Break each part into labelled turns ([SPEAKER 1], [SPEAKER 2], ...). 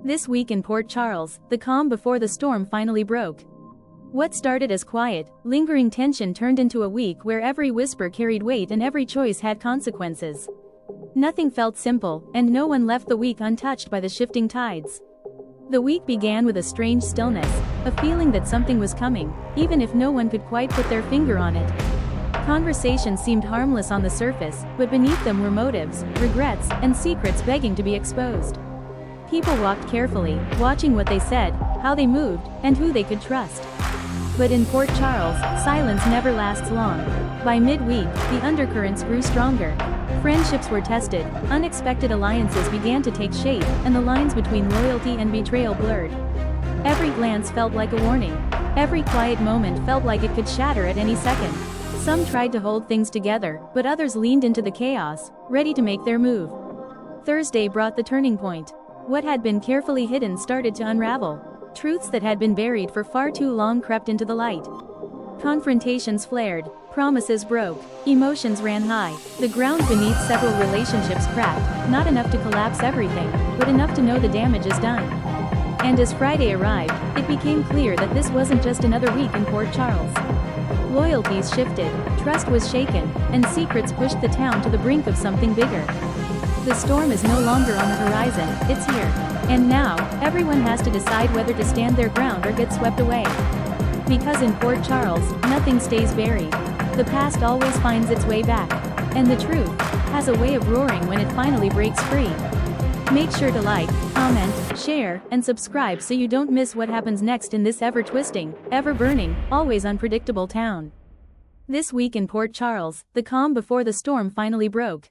[SPEAKER 1] This week in Port Charles, the calm before the storm finally broke. What started as quiet, lingering tension turned into a week where every whisper carried weight and every choice had consequences. Nothing felt simple, and no one left the week untouched by the shifting tides. The week began with a strange stillness, a feeling that something was coming, even if no one could quite put their finger on it. Conversations seemed harmless on the surface, but beneath them were motives, regrets, and secrets begging to be exposed. People walked carefully, watching what they said, how they moved, and who they could trust. But in Port Charles, silence never lasts long. By midweek, the undercurrents grew stronger. Friendships were tested, unexpected alliances began to take shape, and the lines between loyalty and betrayal blurred. Every glance felt like a warning. Every quiet moment felt like it could shatter at any second. Some tried to hold things together, but others leaned into the chaos, ready to make their move. Thursday brought the turning point. What had been carefully hidden started to unravel. Truths that had been buried for far too long crept into the light. Confrontations flared, promises broke, emotions ran high. The ground beneath several relationships cracked, not enough to collapse everything, but enough to know the damage is done. And as Friday arrived, it became clear that this wasn't just another week in Port Charles. Loyalties shifted, trust was shaken, and secrets pushed the town to the brink of something bigger. The storm is no longer on the horizon, it's here. And now, everyone has to decide whether to stand their ground or get swept away. Because in Port Charles, nothing stays buried. The past always finds its way back. And the truth has a way of roaring when it finally breaks free. Make sure to like, comment, share, and subscribe so you don't miss what happens next in this ever-twisting, ever-burning, always unpredictable town. This week in Port Charles, the calm before the storm finally broke.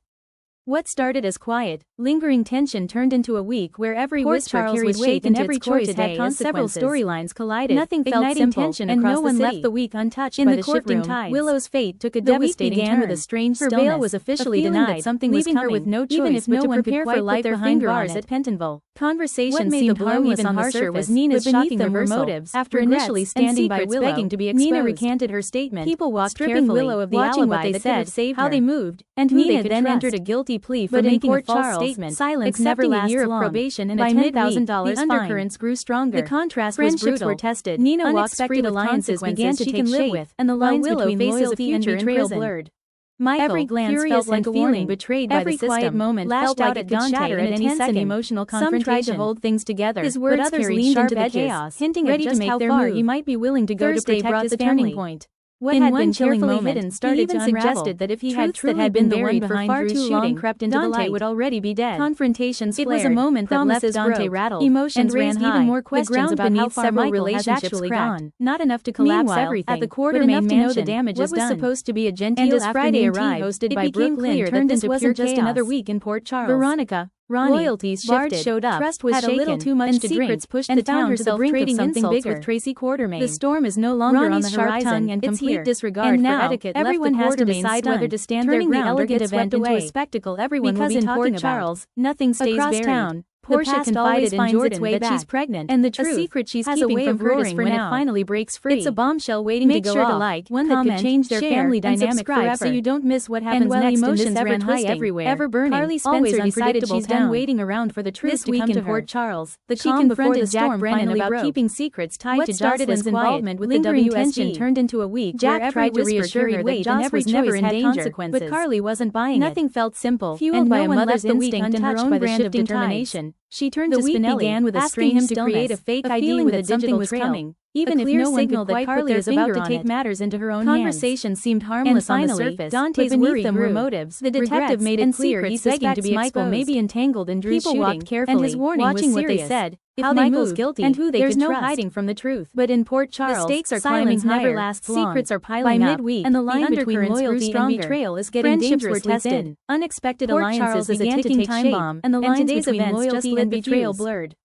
[SPEAKER 1] What started as quiet, lingering tension turned into a week where every whisper carried weight and every choice had consequences. Several storylines collided, nothing felt simple, tension and no one left the week untouched by the shifting tides. Willow's fate took a devastating turn with a strange stillness. Her bail was officially denied, something leaving her with no choice even if no one could prepare for life behind bars at Pentonville. Conversations seemed harmless even harsher was Nina's shocking reversal. After initially standing by Willow, begging to be exposed, Nina recanted her statement. People walked carefully, Willow of the alibi that could have saved her, how they moved, and who they could trust. Nina then entered a guilty plea for making a false statement. Silence never lasts long. Of probation and a $10,000 fine. The undercurrents grew stronger. The contrast was brutal. Friendships were tested. Nina walks free with alliances began to take shape, and the lines between loyalty and betrayal blurred. Michael, every glance felt like a warning, betrayed by the system. Every quiet moment felt like it could shatter at any second. Emotional confrontation. Some tried to hold things together, his words but others leaned into the chaos, hinting at just how far he might be willing to go to protect his family. Point. What had been carefully hidden started to unravel. He even suggested that if he had truths that had been buried for far too long crept into the light, would already be dead. Confrontations flared. It was a moment that left Dante rattled. Emotions ran high. Even more questions about how far several relationships gone. Not enough to collapse everything, at the Quartermain Mansion, know the damage what was done. Supposed to be a genteel afternoon tea hosted by Brooklyn turned into pure chaos. Just another week in Port Charles. Veronica, Ronnie, loyalties shifted, showed up, trust was shaken, a little too much to drink, pushed and the town to the brink of something bigger. With Tracy Quartermain. The storm is no longer on the horizon, and complete disregard for etiquette everyone has to decide whether to stand their ground or get swept into a spectacle everyone will be talking about. Because in Port Charles, nothing stays buried. Town, Portia confided in Jordan that she's pregnant, and the truth, a secret she's keeping from her when it finally breaks free. It's a bombshell waiting to go off. Make sure to like, one that could change their family dynamic forever, so you don't miss what happens next in this ever-twisting, everywhere. Ever-burning, Carly Spencer decided she's done waiting around for the truth to come to her. Port Charles, the calm before the storm finally broke. Keeping secrets tied to Jocelyn's involvement with the WSG turned into a week where Jack tried to reassure her that Joss was never in danger, but Carly wasn't buying it. Nothing felt simple, fueled by a mother's instinct and her own brand of determination. She turned to Spinelli, began with a strange him to create a fake ID with a digital was coming, even if no one could quite Carly is about to take matters into her own hands. Conversation seemed harmless on the surface. Dante's worry grew. Motives. The detective made it clear he suspects Michael may be entangled in Drew's shooting, walked carefully, and his warning watching was serious. What they said. How Michael's guilty, and who they there's no trust. Hiding from the truth. But in Port Charles, the stakes are climbing higher. Never lasts long. Secrets are piling by midweek, and the line between loyalty and betrayal is getting dangerously thin. Unexpected Port alliances began to take shape, and the lines between loyalty and betrayal blurred.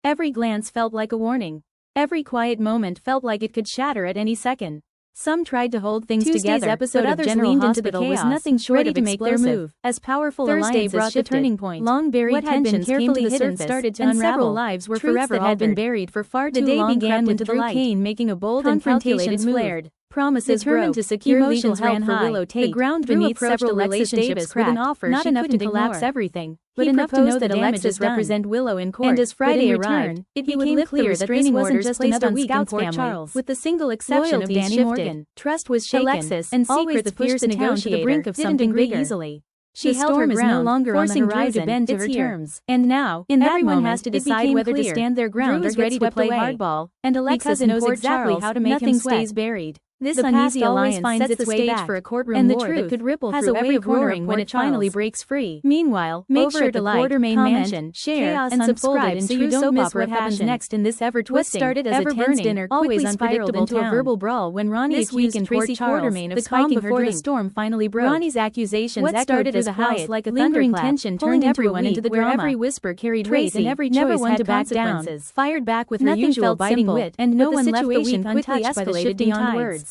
[SPEAKER 1] Every glance felt like a warning. Every quiet moment felt like it could shatter at any second. Some tried to hold things together, episode but others General leaned Hospital into the chaos, was nothing short ready of to make their move. As powerful Thursday brought the turning point. Long buried what had been carefully hidden started to unravel. Several lives were forever that had been buried for far too long. The day began with Drew Kane making a bold and calculated move. Promises determined to secure legal help for Willow Tate. The ground beneath several relationships with an offer not enough to collapse everything. but enough to know that Alexis represent Willow in court. And as Friday arrived, it became clear that this wasn't just another week in Port Charles. With the single exception of Danny Morgan, trust was shaken. Alexis, and always the fierce negotiator, to the brink of something bigger. Easily. She held her ground, no longer on the horizon, to bend to her terms. And now, everyone has to decide whether to stand their ground or get ready to play hardball. And Alexis knows exactly how to make him sweat. Nothing stays buried. This uneasy alliance finds its way back, for a courtroom war that could ripple through every corner when it finally breaks free. Meanwhile, make sure to like, comment, share, and subscribe so you don't miss what happens next in this ever-twisting, ever-burning, dinner always unpredictable into a verbal brawl when Ronnie accused Tracy Quartermain of spiking before the storm finally broke. Ronnie's accusations started as a house like a lingering tension, pulling everyone into the drama. Every whisper carried weight and every choice had consequences. Fired back with her usual biting wit, and no one left the week untouched by the shifting tides.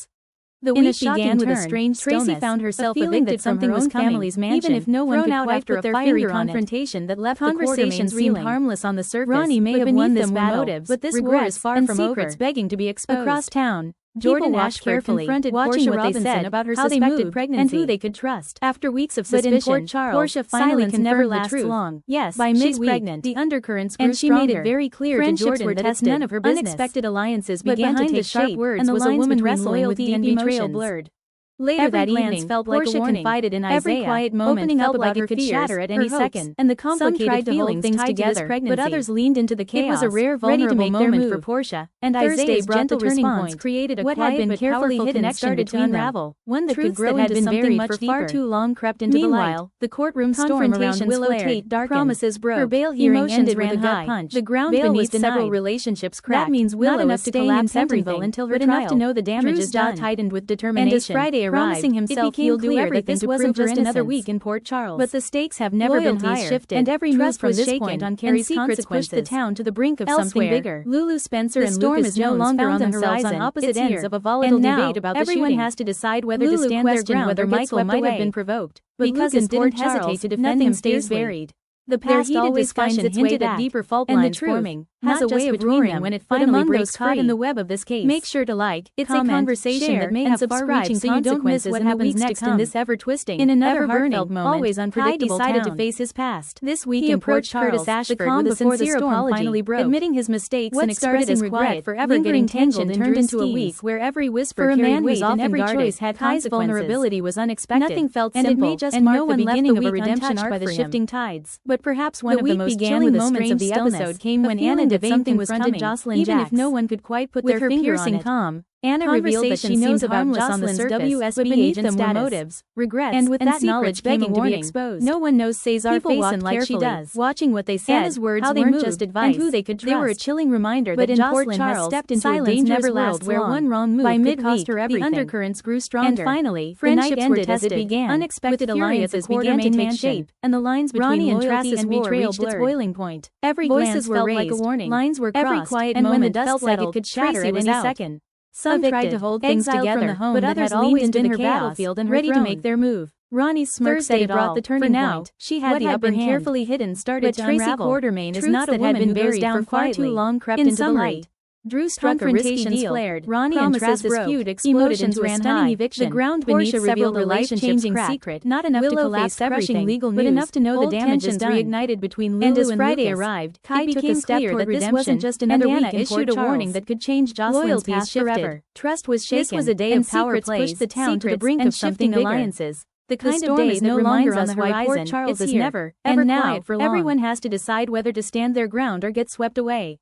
[SPEAKER 1] The week began with a strange Tracy found herself evicted from her own family's mansion, even if no one could quite put their finger on confrontation that left conversations seemed harmless on the surface. Ronnie may have won this battle, but this war is far from over. Begging to be exposed. Across town, Jordan Ashford carefully confronted watching what they said about her suspected pregnancy and who they could trust. After weeks of suspicion, but in Port Charles, Portia finally never lasts long. Yes, by midweek, pregnant. The undercurrents grew stronger. And she made it very clear to Jordan that it's none of her business. Unexpected alliances began to take shape, and the lines between loyalty and betrayal blurred. Later that evening, Portia confided in Isaiah, every quiet moment opening up about her fears, shatter at any second, and the complicated feelings things together, but others leaned into the chaos. It was a rare, vulnerable moment for Portia, and Isaiah's gentle response created a what had been carefully hidden connection to unravel, one that could grow into something much deeper. For far too long crept into the light. The courtroom storm around Willow Tate darkened, promises broke, her bail hearing ended with a gut punch, the ground beneath several relationships cracked. That means Willow is staying in Pentonville until her trial, enough to know the damage is done, tightened with determination. And as Friday promising himself he'll do everything this wasn't just another week in Port Charles. But the stakes have never been higher, shifted, and every move from this point on carries consequences. Pushed the town to the brink of something bigger. Lulu Spencer and Lucas Jones no longer on the horizon, on opposite ends of a volatile debate about the shooting. Everyone has to decide whether to stand their ground whether Michael might have been provoked. But because didn't hesitate to defend him, stays buried. The past always finds its way at deeper fault lines forming, has a way of roaring when it finally breaks caught in the web of this case. Make sure to like, it's comment, a conversation share, that may have far-reaching so you don't miss what happens next in this ever-twisting, in another heartfelt moment, always unpredictable Kai decided to face his past. This week he approached Curtis Ashford with a sincere apology, finally admitting his mistakes and expressing regret for ever getting tangled and turned into a week where every whisper carried weight and every choice had consequences. Kai's vulnerability was unexpected, nothing felt simple, and it may just mark the beginning of a redemption arc by the shifting tides. But perhaps one of the most chilling moments of the episode came when Anna Devane something was coming, Jocelyn even if no one could quite put their finger on it. Calm, Anna revealed that she knows about Jocelyn's WSB agent status, motives, regrets, and with that knowledge begging to be exposed. No one knows Cesar Faison like she does, watching what they said, Anna's words how they weren't just advice, and who they could trust. They were a chilling reminder that Jocelyn has stepped into a dangerous world where one wrong move could cost her everything. The undercurrents grew stronger, and finally, friendships ended as it began. Unexpected alliances began to take shape, and the lines between loyalty and betrayal reached its boiling point. Every voices were raised, like a warning, lines were crossed, every quiet moment when the dust settled, could shatter at any second. Some tried to hold things together, from the home but others leaned into the battlefield and ready to make their move. Ronnie's smirk said it brought the turning point. She had the upper hand. Carefully hidden started to unravel. Tracy Quartermain is not a woman who goes down for far too long crept into the light. Drew struck a risky deal. Flared. Ronnie and Travis' feud exploded into a stunning eviction. The ground beneath revealed a life-changing secret, not enough to collapse everything, legal news, but enough to know the damage is done. Reignited between Lulu and as Friday arrived, Kai took a step toward redemption, this wasn't just another week and issued a warning that could change Jocelyn's past forever. Trust was shaken. This was a day of power plays, pushed the town to the brink of shifting alliances. The kind of day that reminds us why Port Charles is never, ever quiet for long. Everyone has to decide whether to stand their ground or get swept away.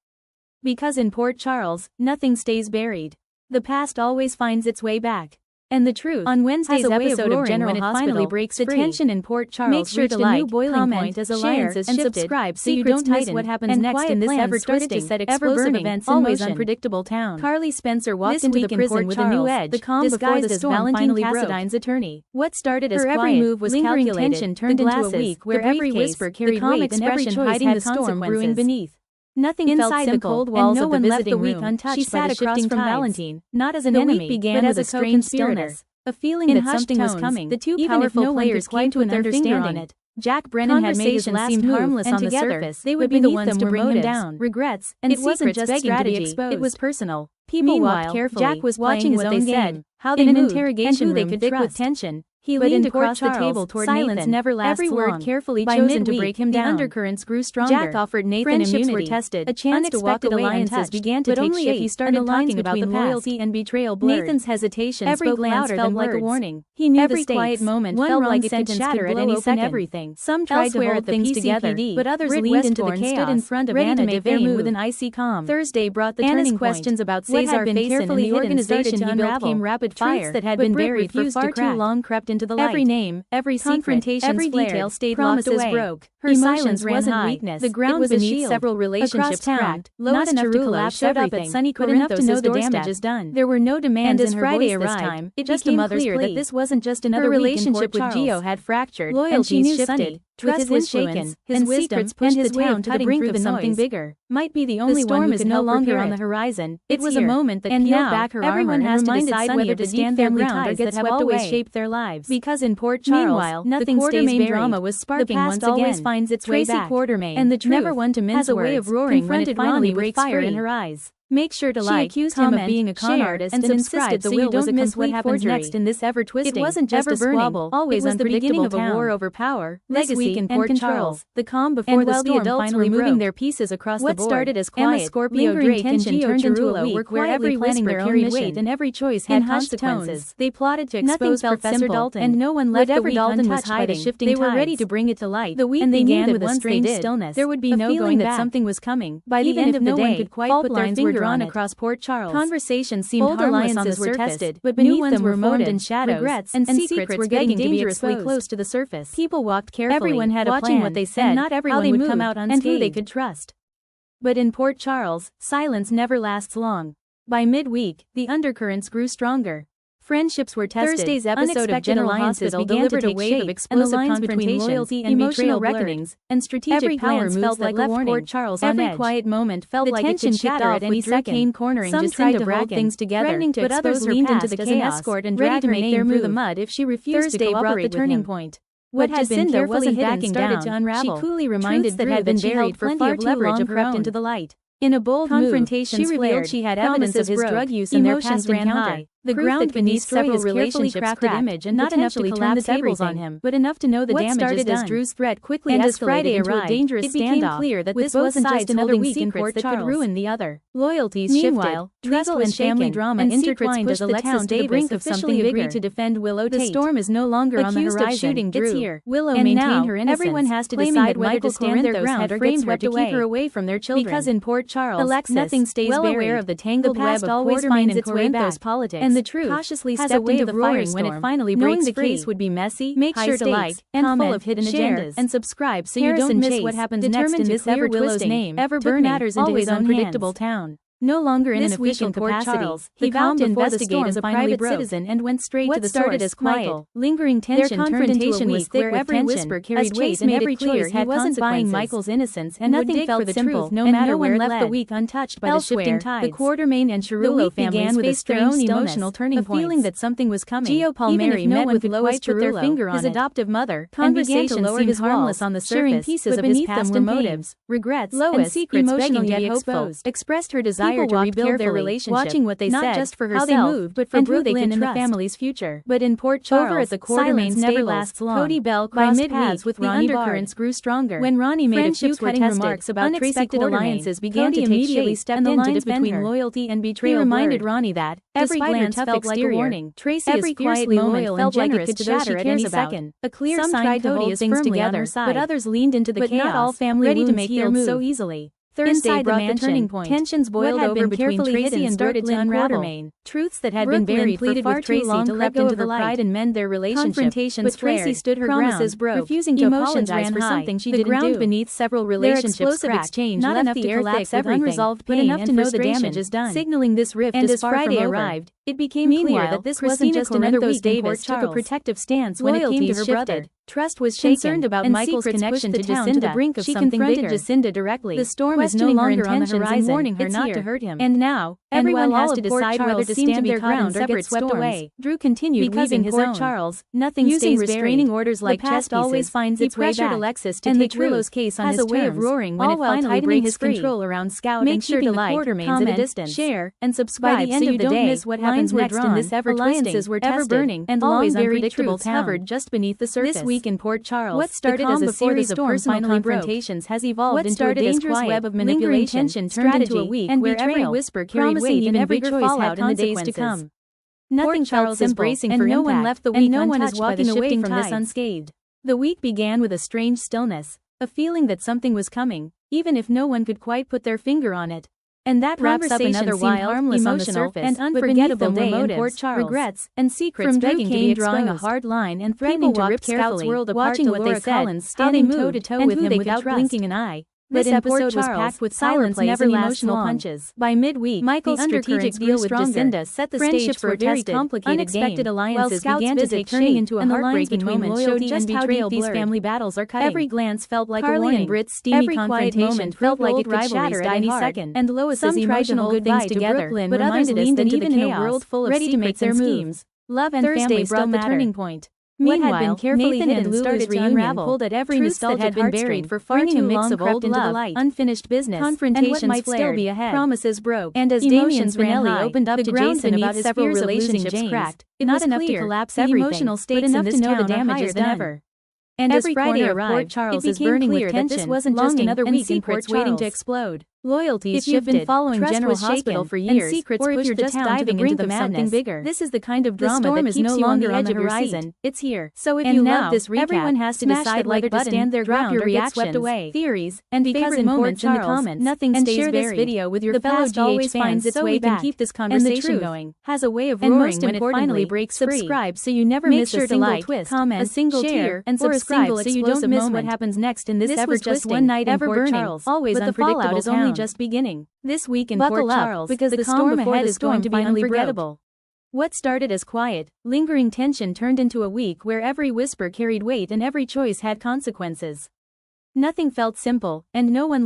[SPEAKER 1] Because in Port Charles, nothing stays buried. The past always finds its way back. And the truth, on Wednesday's episode of General Hospital, finally breaks the tension in Port Charles. Make sure to like, comment, as alliances and subscribe so you don't miss what happens next in this ever-twisting, ever-burning, events always unpredictable town. Carly Spencer walked into the prison with a new edge, the calm disguised as Valentine Cassadine's attorney. What started as quiet, move was lingering tension turned into a week where every whisper carried weight and every choice had the storm brewing beneath. Nothing inside the cold walls of the visiting room untouched. She sat across from Valentine, not as an enemy, began but as a strange stillness, a feeling that something was coming. The two powerful players came to an understanding. Jack Brennan had made his last seemed harmless on the surface. They would be the ones to bring him down. Regrets, and it wasn't just strategy, it was personal. People watched carefully. Jack was watching what they said, how they moved, and who they could trust with tension. He leaned across the table toward Nathan. Silence never lasts long. Every word carefully chosen to break him down. The undercurrents grew stronger. Jack offered Nathan immunity. Were tested. A chance to walk away alliances began to take shape, but only if he started talking about the loyalty and betrayal blurred. Nathan's hesitation spoke louder than words. Like a warning. He knew every quiet moment felt like it could shatter at any second. Everything. Some tried to hold things together, but others leaned into the chaos, stood in front of Anna to make their move with an icy calm. Thursday brought the turning point. Questions about Cesar Faison and the organization he built came rapid fire. Truths that had been buried for far too long crept into the light. Every name, every confrontation, every detail stayed locked away. Broke. Her silence wasn't weakness. The ground was beneath several relationships cracked. Not enough to collapse showed up at Sunny Corinthos' to know the damage is done. There were no demands in her Friday voice this time. It just became clear that this wasn't just another relationship with Gio had fractured. Loyalties shifted. Trust was shaken, his wisdom pushed the town to the brink of something bigger. Might be the only one who is no longer on the horizon. It was a moment that peeled back her armor. Everyone has to decide whether to stand their ground that have always shaped their lives. Because in Port Charles, meanwhile, nothing stays buried. Drama was sparking once again. Always finds its way back. And the truth, never one to mince has a way of roaring when it finally breaks fire in her eyes. Make sure to like, accused him of being a con artist and insisted the will was a complete what happens next in this ever-twisting. It wasn't just a squabble, always unpredictable. It was the beginning of a war over power, legacy, and Port Charles. The calm before the storm finally moving their pieces across the board. What started as quiet, Scorpio Drake and Gio turned into a week where every whisper carried weight and every choice had consequences. They plotted to expose Professor Dalton, and no one left the week untouched by the shifting tides. They were ready to bring it to light. The week began with a strange stillness. There would be no going back. Something was coming. By the end of the day, fault lines were drawn across Port Charles. Conversations seemed old harmless on the surface, tested, but beneath them were formed in shadows, regrets, and secrets were getting dangerously close to the surface. People walked carefully, everyone had a plan, what they said, and not everyone would come out unscathed, and who they could trust. But in Port Charles, silence never lasts long. By midweek, the undercurrents grew stronger. Friendships were tested. Thursday's episode of General Hospital delivered a wave of explosive confrontations, loyalty and emotional reckonings, and strategic power moves felt like left Port Charles on edge. Every quiet moment felt like it could shatter at any second. Came cornering some tried to hold things together, but others leaned into the chaos, as an escort and ready to make their move through the mud if she refused to cooperate. Thursday brought the turning point. What had been carefully hidden started to unravel. She coolly reminded Drew that had been buried for far too long crept into the light. In a bold confrontation, she revealed she had evidence of his drug use and their past ran high. The ground beneath several relationships crafted image and not enough to turn the tables on him, but enough to know the damage is done. As Drew's threat quickly escalated as Friday arrived, it became clear that this wasn't just another week in Port that could ruin the other. Loyalties shifted, trust and family drama intertwined as Alexis Davis officially agreed to defend Willow Tate. The storm is no longer on the horizon. It's here. Willow maintained her innocence. Everyone has to decide whether to stand their ground or get swept away. Keep her away from their children. Because in Port Charles, Alexis, nothing stays well aware of the tangled web of always finds its way back. And the truth cautiously stepped into the firing when it finally breaks free. Knowing the case would be messy, make sure to like, and full of hidden agendas, and subscribe so you don't miss what happens next in this ever-Willow's name, ever-burning, matters into his unpredictable town. No longer in an official capacity, he vowed to investigate as a private citizen and went straight to the source. What started as quiet, lingering tension turned into a week where every whisper carried weight and every choice had wasn't buying Michael's innocence and nothing felt the truth no matter where left the week untouched by the shifting tides. The Quartermain and Cerullo families faced their own emotional turning points. A feeling that something was coming. Gio Palmieri met with Lois Cerullo, his adoptive mother, and began to lower his harmless on the surface, pieces of his past and motives, regrets, and secrets begging to be exposed, expressed her desire to rebuild their relationship, watching what they said, not just for herself, how they moved, but for Brooklyn and the family's future. But in Port Charles, over at the Quartermain never lasts long. Cody Bell crossed paths with the undercurrents grew stronger. When Ronnie made a few cutting remarks about unexpected alliances began to take shape, and the lines between loyalty and betrayal reminded Ronnie that every glance felt like a warning. Tracy is fiercely loyal and generous to those she cares about. A clear sign to hold things together, but others leaned into the chaos, not all family ready to make their move so easily. Thursday brought the turning point. Tensions boiled over between Tracy and started to unravel. Truths that had been buried for far too long to let go of her pride and mend their relationship. Confrontations flared. Tracy stood her ground, refusing to apologize for something she didn't do. The ground beneath several relationships cracked, not enough to collapse with unresolved pain and enough to know the damage is done. Signaling this rift is far from over. And as Friday arrived, it became clear that this wasn't just another week in Port Charles. Took a protective stance when it came to her brother. Trust was shaken, concerned about Michael's connection to Jacinda. To the brink of she confronted bigger. Jacinda directly. The storm is no longer on the horizon, warning her not to hurt him. And now, Everyone
[SPEAKER 2] while
[SPEAKER 1] has
[SPEAKER 2] all
[SPEAKER 1] to
[SPEAKER 2] of Port
[SPEAKER 1] decide whether
[SPEAKER 2] Charles
[SPEAKER 1] to
[SPEAKER 2] seemed
[SPEAKER 1] stand
[SPEAKER 2] to be
[SPEAKER 1] their
[SPEAKER 2] caught in
[SPEAKER 1] ground or
[SPEAKER 2] separate
[SPEAKER 1] get swept
[SPEAKER 2] storms,
[SPEAKER 1] away.
[SPEAKER 2] Drew continued
[SPEAKER 1] Because
[SPEAKER 2] weaving
[SPEAKER 1] in
[SPEAKER 2] his
[SPEAKER 1] Port
[SPEAKER 2] own.
[SPEAKER 1] Charles, nothing
[SPEAKER 2] Using
[SPEAKER 1] stays
[SPEAKER 2] restraining
[SPEAKER 1] buried.
[SPEAKER 2] orders like
[SPEAKER 1] The past
[SPEAKER 2] chess
[SPEAKER 1] always
[SPEAKER 2] pieces,
[SPEAKER 1] finds
[SPEAKER 2] he
[SPEAKER 1] its way
[SPEAKER 2] pressured
[SPEAKER 1] back.
[SPEAKER 2] Alexis to
[SPEAKER 1] And the
[SPEAKER 2] take Willow's
[SPEAKER 1] truth
[SPEAKER 2] case on
[SPEAKER 1] has
[SPEAKER 2] his
[SPEAKER 1] a way of
[SPEAKER 2] terms,
[SPEAKER 1] roaring when
[SPEAKER 2] all
[SPEAKER 1] it
[SPEAKER 2] while
[SPEAKER 1] finally
[SPEAKER 2] tightening
[SPEAKER 1] breaks
[SPEAKER 2] his
[SPEAKER 1] free.
[SPEAKER 2] control around Scout
[SPEAKER 1] Make
[SPEAKER 2] and
[SPEAKER 1] sure to
[SPEAKER 2] keeping the
[SPEAKER 1] like,
[SPEAKER 2] Quartermains at a
[SPEAKER 1] comment,
[SPEAKER 2] distance.
[SPEAKER 1] share, and
[SPEAKER 2] By
[SPEAKER 1] subscribe
[SPEAKER 2] the end
[SPEAKER 1] so
[SPEAKER 2] of
[SPEAKER 1] you
[SPEAKER 2] the
[SPEAKER 1] don't
[SPEAKER 2] day,
[SPEAKER 1] miss what happens
[SPEAKER 2] lines were
[SPEAKER 1] next in
[SPEAKER 2] drawn,
[SPEAKER 1] this ever-twisting,
[SPEAKER 2] alliances were tested,
[SPEAKER 1] ever-burning,
[SPEAKER 2] and
[SPEAKER 1] always
[SPEAKER 2] long-buried
[SPEAKER 1] unpredictable
[SPEAKER 2] truths
[SPEAKER 1] town.
[SPEAKER 2] covered just beneath the surface.
[SPEAKER 1] This week in Port Charles,
[SPEAKER 2] What started as a series of personal
[SPEAKER 1] confrontations
[SPEAKER 2] has evolved into a
[SPEAKER 1] dangerous
[SPEAKER 2] dangerous
[SPEAKER 1] web
[SPEAKER 2] of
[SPEAKER 1] lingering
[SPEAKER 2] manipulation,
[SPEAKER 1] tension turned into a
[SPEAKER 2] strategy,
[SPEAKER 1] week
[SPEAKER 2] and
[SPEAKER 1] where every
[SPEAKER 2] betrayal,
[SPEAKER 1] whisper carried
[SPEAKER 2] promising
[SPEAKER 1] weight and
[SPEAKER 2] even
[SPEAKER 1] every
[SPEAKER 2] bigger
[SPEAKER 1] choice
[SPEAKER 2] fallout
[SPEAKER 1] had
[SPEAKER 2] in the days to
[SPEAKER 1] consequences.
[SPEAKER 2] come.
[SPEAKER 1] Nothing
[SPEAKER 2] Charles
[SPEAKER 1] felt
[SPEAKER 2] is
[SPEAKER 1] simple,
[SPEAKER 2] bracing
[SPEAKER 1] and
[SPEAKER 2] for
[SPEAKER 1] no
[SPEAKER 2] impact,
[SPEAKER 1] one left the
[SPEAKER 2] and
[SPEAKER 1] week
[SPEAKER 2] no one is
[SPEAKER 1] untouched by
[SPEAKER 2] walking
[SPEAKER 1] the
[SPEAKER 2] away
[SPEAKER 1] shifting
[SPEAKER 2] from this
[SPEAKER 1] tides.
[SPEAKER 2] unscathed. The week began with a strange stillness, a feeling that something was coming, even if no one could quite put their finger on it. And that wraps up another wild,
[SPEAKER 1] harmless on the
[SPEAKER 2] emotional,
[SPEAKER 1] surface,
[SPEAKER 2] and
[SPEAKER 1] but
[SPEAKER 2] unforgettable
[SPEAKER 1] beneath them
[SPEAKER 2] day
[SPEAKER 1] were
[SPEAKER 2] in Port
[SPEAKER 1] motives,
[SPEAKER 2] Charles,
[SPEAKER 1] regrets,
[SPEAKER 2] and secrets
[SPEAKER 1] from Drew
[SPEAKER 2] begging to be
[SPEAKER 1] Kane drawing a
[SPEAKER 2] exposed.
[SPEAKER 1] hard line and
[SPEAKER 2] Threatening
[SPEAKER 1] threatening
[SPEAKER 2] to
[SPEAKER 1] to
[SPEAKER 2] rip
[SPEAKER 1] rip
[SPEAKER 2] Scout's
[SPEAKER 1] carefully,
[SPEAKER 2] world apart
[SPEAKER 1] watching
[SPEAKER 2] to
[SPEAKER 1] what
[SPEAKER 2] Laura
[SPEAKER 1] they said,
[SPEAKER 2] Collins
[SPEAKER 1] how they
[SPEAKER 2] standing
[SPEAKER 1] moved,
[SPEAKER 2] toe-to-toe
[SPEAKER 1] and
[SPEAKER 2] with
[SPEAKER 1] who
[SPEAKER 2] him
[SPEAKER 1] they could
[SPEAKER 2] without
[SPEAKER 1] trust.
[SPEAKER 2] blinking an eye.
[SPEAKER 1] This
[SPEAKER 2] This
[SPEAKER 1] episode
[SPEAKER 2] episode
[SPEAKER 1] was
[SPEAKER 2] was
[SPEAKER 1] packed with
[SPEAKER 2] silence
[SPEAKER 1] silence
[SPEAKER 2] never
[SPEAKER 1] never
[SPEAKER 2] lasts
[SPEAKER 1] emotional
[SPEAKER 2] long.
[SPEAKER 1] punches.
[SPEAKER 2] By midweek,
[SPEAKER 1] Michael's
[SPEAKER 2] the
[SPEAKER 1] strategic
[SPEAKER 2] undercurrents
[SPEAKER 1] deal
[SPEAKER 2] grew
[SPEAKER 1] with
[SPEAKER 2] stronger.
[SPEAKER 1] Jacinda
[SPEAKER 2] set the
[SPEAKER 1] friendships
[SPEAKER 2] stage for
[SPEAKER 1] were
[SPEAKER 2] a very
[SPEAKER 1] tested,
[SPEAKER 2] complicated
[SPEAKER 1] unexpected
[SPEAKER 2] game,
[SPEAKER 1] alliances
[SPEAKER 2] while Scout's
[SPEAKER 1] began to
[SPEAKER 2] visit
[SPEAKER 1] take
[SPEAKER 2] turning
[SPEAKER 1] shape,
[SPEAKER 2] into a
[SPEAKER 1] and the lines
[SPEAKER 2] heartbreaking
[SPEAKER 1] between
[SPEAKER 2] moment
[SPEAKER 1] loyalty
[SPEAKER 2] showed just
[SPEAKER 1] and
[SPEAKER 2] how
[SPEAKER 1] betrayal
[SPEAKER 2] deep these
[SPEAKER 1] blurred.
[SPEAKER 2] family battles are cutting.
[SPEAKER 1] Every glance felt like
[SPEAKER 2] Carly
[SPEAKER 1] a warning.
[SPEAKER 2] and Britt's steamy
[SPEAKER 1] Every quiet
[SPEAKER 2] confrontation
[SPEAKER 1] moment
[SPEAKER 2] felt
[SPEAKER 1] felt like
[SPEAKER 2] old
[SPEAKER 1] it could shatter
[SPEAKER 2] rivalries
[SPEAKER 1] at
[SPEAKER 2] died
[SPEAKER 1] any
[SPEAKER 2] hard,
[SPEAKER 1] second.
[SPEAKER 2] and Lois's
[SPEAKER 1] Some tried to
[SPEAKER 2] emotional
[SPEAKER 1] hold
[SPEAKER 2] goodbye
[SPEAKER 1] things
[SPEAKER 2] to
[SPEAKER 1] together,
[SPEAKER 2] Brooklyn
[SPEAKER 1] but others
[SPEAKER 2] reminded us
[SPEAKER 1] leaned
[SPEAKER 2] that
[SPEAKER 1] into
[SPEAKER 2] even
[SPEAKER 1] the
[SPEAKER 2] in a
[SPEAKER 1] chaos,
[SPEAKER 2] world full of
[SPEAKER 1] ready to make
[SPEAKER 2] secrets
[SPEAKER 1] their
[SPEAKER 2] and
[SPEAKER 1] move.
[SPEAKER 2] schemes, love and
[SPEAKER 1] Thursday
[SPEAKER 2] family
[SPEAKER 1] brought
[SPEAKER 2] still
[SPEAKER 1] the
[SPEAKER 2] mattered.
[SPEAKER 1] turning point.
[SPEAKER 2] What
[SPEAKER 1] Meanwhile,
[SPEAKER 2] had been carefully
[SPEAKER 1] Nathan
[SPEAKER 2] hidden
[SPEAKER 1] and
[SPEAKER 2] started
[SPEAKER 1] Lulu's
[SPEAKER 2] to
[SPEAKER 1] reunion
[SPEAKER 2] unravel,
[SPEAKER 1] pulled at every
[SPEAKER 2] truths that
[SPEAKER 1] nostalgic
[SPEAKER 2] had been
[SPEAKER 1] heartstring,
[SPEAKER 2] buried for far
[SPEAKER 1] bringing
[SPEAKER 2] too
[SPEAKER 1] a mix
[SPEAKER 2] long
[SPEAKER 1] of
[SPEAKER 2] crept
[SPEAKER 1] old
[SPEAKER 2] into the
[SPEAKER 1] love,
[SPEAKER 2] light.
[SPEAKER 1] unfinished business,
[SPEAKER 2] Confrontations
[SPEAKER 1] and what might
[SPEAKER 2] flared,
[SPEAKER 1] still be ahead.
[SPEAKER 2] promises broke,
[SPEAKER 1] And as
[SPEAKER 2] emotions
[SPEAKER 1] Damian's ran
[SPEAKER 2] Spinelli
[SPEAKER 1] high,
[SPEAKER 2] opened up
[SPEAKER 1] the
[SPEAKER 2] to
[SPEAKER 1] ground
[SPEAKER 2] Jason
[SPEAKER 1] beneath
[SPEAKER 2] about his
[SPEAKER 1] several
[SPEAKER 2] fears of losing
[SPEAKER 1] relationships
[SPEAKER 2] James.
[SPEAKER 1] cracked.
[SPEAKER 2] It
[SPEAKER 1] Not
[SPEAKER 2] was
[SPEAKER 1] enough to
[SPEAKER 2] clear,
[SPEAKER 1] collapse
[SPEAKER 2] the
[SPEAKER 1] everything,
[SPEAKER 2] emotional
[SPEAKER 1] but
[SPEAKER 2] stakes
[SPEAKER 1] enough
[SPEAKER 2] in
[SPEAKER 1] to
[SPEAKER 2] this
[SPEAKER 1] know
[SPEAKER 2] town
[SPEAKER 1] the
[SPEAKER 2] are
[SPEAKER 1] damage
[SPEAKER 2] higher
[SPEAKER 1] is
[SPEAKER 2] than
[SPEAKER 1] done.
[SPEAKER 2] ever. And as
[SPEAKER 1] Every
[SPEAKER 2] Friday
[SPEAKER 1] corner
[SPEAKER 2] arrived,
[SPEAKER 1] Port Charles
[SPEAKER 2] it
[SPEAKER 1] is
[SPEAKER 2] became
[SPEAKER 1] burning
[SPEAKER 2] clear
[SPEAKER 1] with
[SPEAKER 2] that this
[SPEAKER 1] tension,
[SPEAKER 2] wasn't just
[SPEAKER 1] longing,
[SPEAKER 2] another
[SPEAKER 1] and
[SPEAKER 2] week in
[SPEAKER 1] secrets
[SPEAKER 2] Port
[SPEAKER 1] waiting to
[SPEAKER 2] Charles.
[SPEAKER 1] explode.
[SPEAKER 2] Loyalties
[SPEAKER 1] If you've been
[SPEAKER 2] shifted,
[SPEAKER 1] following
[SPEAKER 2] trust
[SPEAKER 1] General
[SPEAKER 2] was shaken,
[SPEAKER 1] Hospital for
[SPEAKER 2] and
[SPEAKER 1] years,
[SPEAKER 2] secrets
[SPEAKER 1] or if
[SPEAKER 2] pushed
[SPEAKER 1] you're
[SPEAKER 2] the
[SPEAKER 1] just
[SPEAKER 2] town to the
[SPEAKER 1] diving
[SPEAKER 2] brink
[SPEAKER 1] into
[SPEAKER 2] of
[SPEAKER 1] something
[SPEAKER 2] madness,
[SPEAKER 1] bigger,
[SPEAKER 2] this is the kind of
[SPEAKER 1] the
[SPEAKER 2] drama
[SPEAKER 1] storm
[SPEAKER 2] that
[SPEAKER 1] is
[SPEAKER 2] keeps
[SPEAKER 1] no
[SPEAKER 2] you on
[SPEAKER 1] longer
[SPEAKER 2] the
[SPEAKER 1] on
[SPEAKER 2] edge
[SPEAKER 1] the
[SPEAKER 2] of your
[SPEAKER 1] horizon.
[SPEAKER 2] seat. It's here.
[SPEAKER 1] So if
[SPEAKER 2] And
[SPEAKER 1] you
[SPEAKER 2] now,
[SPEAKER 1] love this recap,
[SPEAKER 2] everyone has to
[SPEAKER 1] smash
[SPEAKER 2] decide
[SPEAKER 1] that like
[SPEAKER 2] whether to
[SPEAKER 1] button,
[SPEAKER 2] stand their
[SPEAKER 1] drop
[SPEAKER 2] ground
[SPEAKER 1] your
[SPEAKER 2] or get swept
[SPEAKER 1] reactions,
[SPEAKER 2] away.
[SPEAKER 1] theories,
[SPEAKER 2] And
[SPEAKER 1] favorite
[SPEAKER 2] favorite
[SPEAKER 1] moments
[SPEAKER 2] moments in the comments,
[SPEAKER 1] nothing
[SPEAKER 2] and
[SPEAKER 1] stays
[SPEAKER 2] share this
[SPEAKER 1] buried.
[SPEAKER 2] video with your
[SPEAKER 1] The
[SPEAKER 2] fellow
[SPEAKER 1] past always
[SPEAKER 2] GH
[SPEAKER 1] finds
[SPEAKER 2] fans
[SPEAKER 1] its
[SPEAKER 2] so
[SPEAKER 1] way
[SPEAKER 2] we can
[SPEAKER 1] back,
[SPEAKER 2] keep this
[SPEAKER 1] and the
[SPEAKER 2] conversation
[SPEAKER 1] truth
[SPEAKER 2] going. Has a way of
[SPEAKER 1] and
[SPEAKER 2] roaring
[SPEAKER 1] most
[SPEAKER 2] when it finally
[SPEAKER 1] importantly,
[SPEAKER 2] breaks free.
[SPEAKER 1] subscribe so you never
[SPEAKER 2] Make
[SPEAKER 1] miss
[SPEAKER 2] sure
[SPEAKER 1] a
[SPEAKER 2] to
[SPEAKER 1] single
[SPEAKER 2] like,
[SPEAKER 1] twist,
[SPEAKER 2] comment,
[SPEAKER 1] a single
[SPEAKER 2] share,
[SPEAKER 1] tear,
[SPEAKER 2] and
[SPEAKER 1] or a
[SPEAKER 2] subscribe
[SPEAKER 1] single
[SPEAKER 2] so you don't
[SPEAKER 1] explosive
[SPEAKER 2] miss
[SPEAKER 1] moment.
[SPEAKER 2] what happens next in this
[SPEAKER 1] This was just
[SPEAKER 2] ever-twisting,
[SPEAKER 1] one night in Port
[SPEAKER 2] ever-burning,
[SPEAKER 1] Charles,
[SPEAKER 2] always
[SPEAKER 1] but the fallout
[SPEAKER 2] unpredictable
[SPEAKER 1] is only
[SPEAKER 2] town.
[SPEAKER 1] just beginning.
[SPEAKER 2] This week in
[SPEAKER 1] Buckle
[SPEAKER 2] Port
[SPEAKER 1] up,
[SPEAKER 2] Charles,
[SPEAKER 1] because
[SPEAKER 2] the
[SPEAKER 1] the
[SPEAKER 2] calm
[SPEAKER 1] storm
[SPEAKER 2] before
[SPEAKER 1] ahead
[SPEAKER 2] the
[SPEAKER 1] is
[SPEAKER 2] storm
[SPEAKER 1] going to be
[SPEAKER 2] unforgettable.
[SPEAKER 1] unforgettable. What started as quiet, lingering tension turned into a week where every whisper carried weight and every choice had consequences. Nothing felt simple, and no one